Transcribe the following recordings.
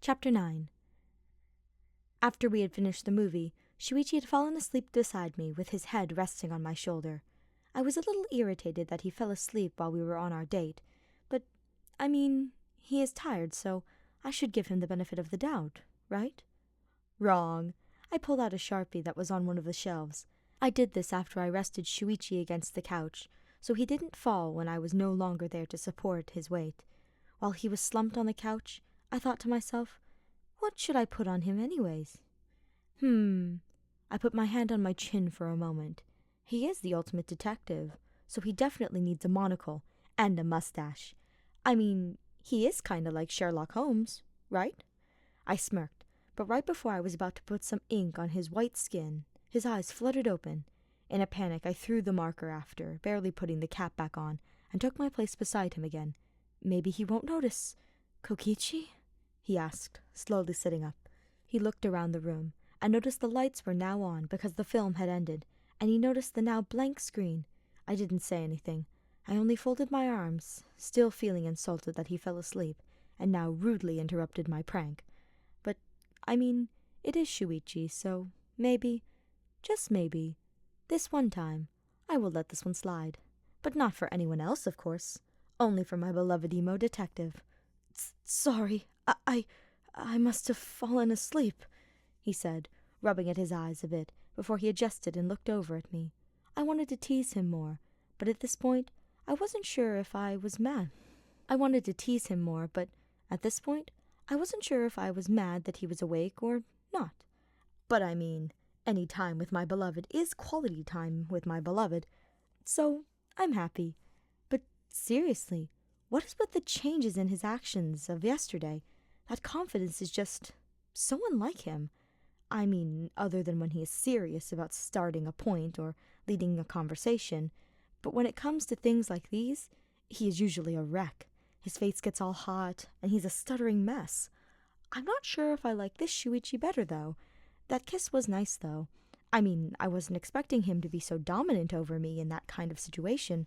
Chapter 9. After we had finished the movie, Shuichi had fallen asleep beside me with his head resting on my shoulder. I was a little irritated that he fell asleep while we were on our date, but, he is tired, so I should give him the benefit of the doubt, right? Wrong. I pulled out a Sharpie that was on one of the shelves. I did this after I rested Shuichi against the couch, so he didn't fall when I was no longer there to support his weight. While he was slumped on the couch, I thought to myself, what should I put on him anyways? I put my hand on my chin for a moment. He is the ultimate detective, so he definitely needs a monocle and a mustache. He is kinda like Sherlock Holmes, right? I smirked, but right before I was about to put some ink on his white skin, his eyes fluttered open. In a panic, I threw the marker after, barely putting the cap back on, and took my place beside him again. Maybe he won't notice. Kokichi? He asked, slowly sitting up. He looked around the room, and noticed the lights were now on because the film had ended, and he noticed the now blank screen. I didn't say anything. I only folded my arms, still feeling insulted that he fell asleep, and now rudely interrupted my prank. But, it is Shuichi, so maybe, just maybe, this one time, I will let this one slide. But not for anyone else, of course. Only for my beloved emo detective. Sorry, I must have fallen asleep, he said, rubbing at his eyes a bit before he adjusted and looked over at me. I wanted to tease him more, but at this point, I wasn't sure if I was mad. I wanted to tease him more, but at this point, I wasn't sure if I was mad that he was awake or not. But any time with my beloved is quality time with my beloved, so I'm happy. But seriously, what is with the changes in his actions of yesterday? That confidence is just so unlike him. Other than when he is serious about starting a point or leading a conversation. But when it comes to things like these, he is usually a wreck. His face gets all hot, and he's a stuttering mess. I'm not sure if I like this Shuichi better, though. That kiss was nice, though. I wasn't expecting him to be so dominant over me in that kind of situation.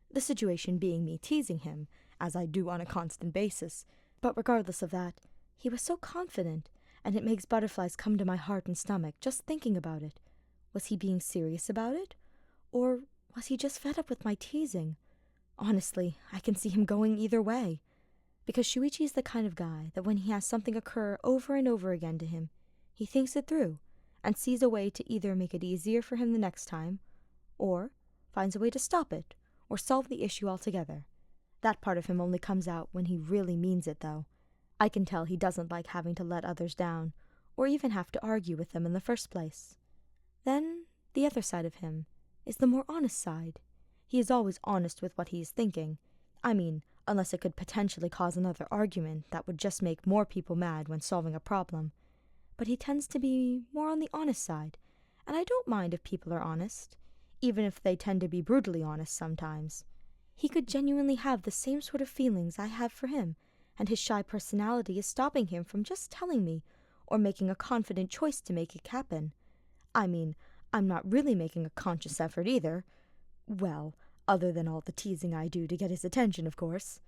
The situation being me teasing him, as I do on a constant basis. But regardless of that, he was so confident, and it makes butterflies come to my heart and stomach just thinking about it. Was he being serious about it? Or was he just fed up with my teasing? Honestly, I can see him going either way. Because Shuichi is the kind of guy that when he has something occur over and over again to him, he thinks it through and sees a way to either make it easier for him the next time, or finds a way to stop it or solve the issue altogether. That part of him only comes out when he really means it, though. I can tell he doesn't like having to let others down, or even have to argue with them in the first place. Then, the other side of him is the more honest side. He is always honest with what he is thinking. Unless it could potentially cause another argument that would just make more people mad when solving a problem. But he tends to be more on the honest side, and I don't mind if people are honest, even if they tend to be brutally honest sometimes. He could genuinely have the same sort of feelings I have for him, and his shy personality is stopping him from just telling me, or making a confident choice to make it happen. I'm not really making a conscious effort either. Well, other than all the teasing I do to get his attention, of course.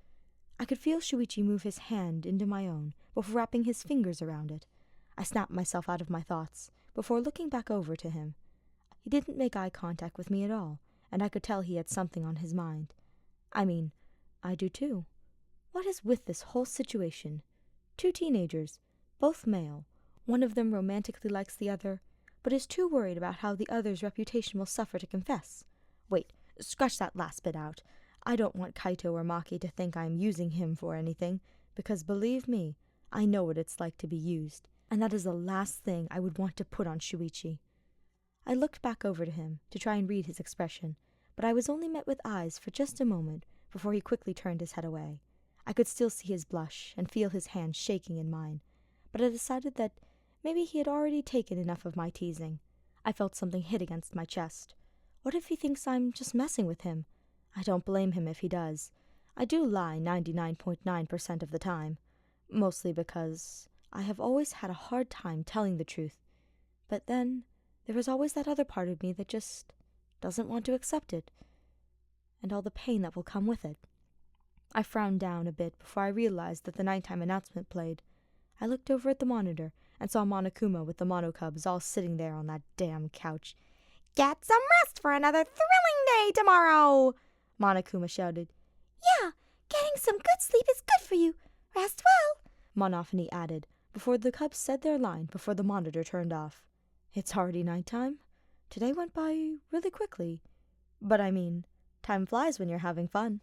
I could feel Shuichi move his hand into my own before wrapping his fingers around it. I snapped myself out of my thoughts before looking back over to him. He didn't make eye contact with me at all, and I could tell he had something on his mind. I do too. What is with this whole situation? 2 teenagers, both male. One of them romantically likes the other, but is too worried about how the other's reputation will suffer to confess. Wait, scratch that last bit out. I don't want Kaito or Maki to think I'm using him for anything, because believe me, I know what it's like to be used, and that is the last thing I would want to put on Shuichi. I looked back over to him to try and read his expression, but I was only met with eyes for just a moment before he quickly turned his head away. I could still see his blush and feel his hand shaking in mine, but I decided that maybe he had already taken enough of my teasing. I felt something hit against my chest. What if he thinks I'm just messing with him? I don't blame him if he does. I do lie 99.9% of the time, mostly because I have always had a hard time telling the truth. But then, there is always that other part of me that just doesn't want to accept it, and all the pain that will come with it. I frowned down a bit before I realized that the nighttime announcement played. I looked over at the monitor and saw Monokuma with the mono cubs all sitting there on that damn couch. "Get some rest for another thrilling day tomorrow!" Monokuma shouted. "Yeah, getting some good sleep is good for you. Rest well," Monophony added, before the cubs said their line before the monitor turned off. It's already nighttime. Today went by really quickly. But I mean, time flies when you're having fun.